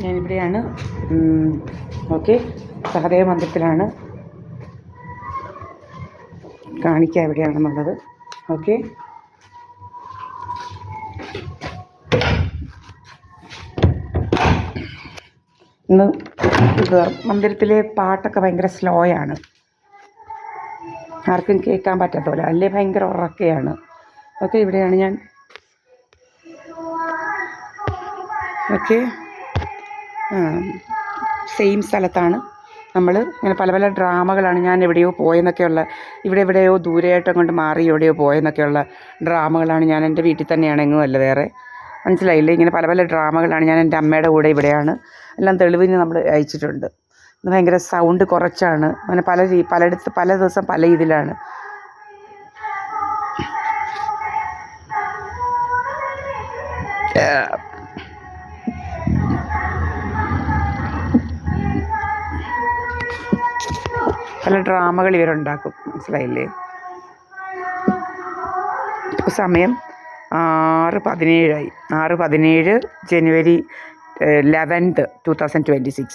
ഞാനിവിടെയാണ്. Okay, Sahadeva മന്ദിരത്തിലാണ്. കാണിക്കാം എവിടെയാണെന്നുള്ളത്. Okay, ഇന്ന് മന്ദിരത്തിലെ പാട്ടൊക്കെ ഭയങ്കര സ്ലോയാണ്, ആർക്കും കേൾക്കാൻ പറ്റാത്ത പോലെ, അല്ലേ ഭയങ്കര ഉറക്കെയാണ്. ഓക്കെ, ഇവിടെയാണ് ഞാൻ. ഓക്കെ, സെയിം സ്ഥലത്താണ് നമ്മൾ. ഇങ്ങനെ പല പല ഡ്രാമകളാണ്. ഞാൻ എവിടെയോ പോയെന്നൊക്കെയുള്ള, എവിടെയോ ദൂരെയായിട്ട് കൊണ്ട് മാറി എവിടെയോ പോയെന്നൊക്കെയുള്ള ഡ്രാമകളാണ്. ഞാൻ എൻ്റെ വീട്ടിൽ തന്നെയാണ്, എങ്ങുമല്ല വേറെ. മനസ്സിലായില്ലേ? ഇങ്ങനെ പല പല ഡ്രാമകളാണ്. ഞാൻ എൻ്റെ അമ്മയുടെ കൂടെ ഇവിടെയാണ്. എല്ലാം തെളിവിന് നമ്മൾ അയച്ചിട്ടുണ്ട്. ഇത് ഭയങ്കര സൗണ്ട് കുറച്ചാണ്. അങ്ങനെ പലയിടത്ത് പല ദിവസം പല ഇതിലാണ്. പല ഡ്രാമകൾ ഇവരുണ്ടാക്കും. മനസ്സിലായില്ലേ? ഇപ്പോൾ സമയം 6:17 January 11, 2026.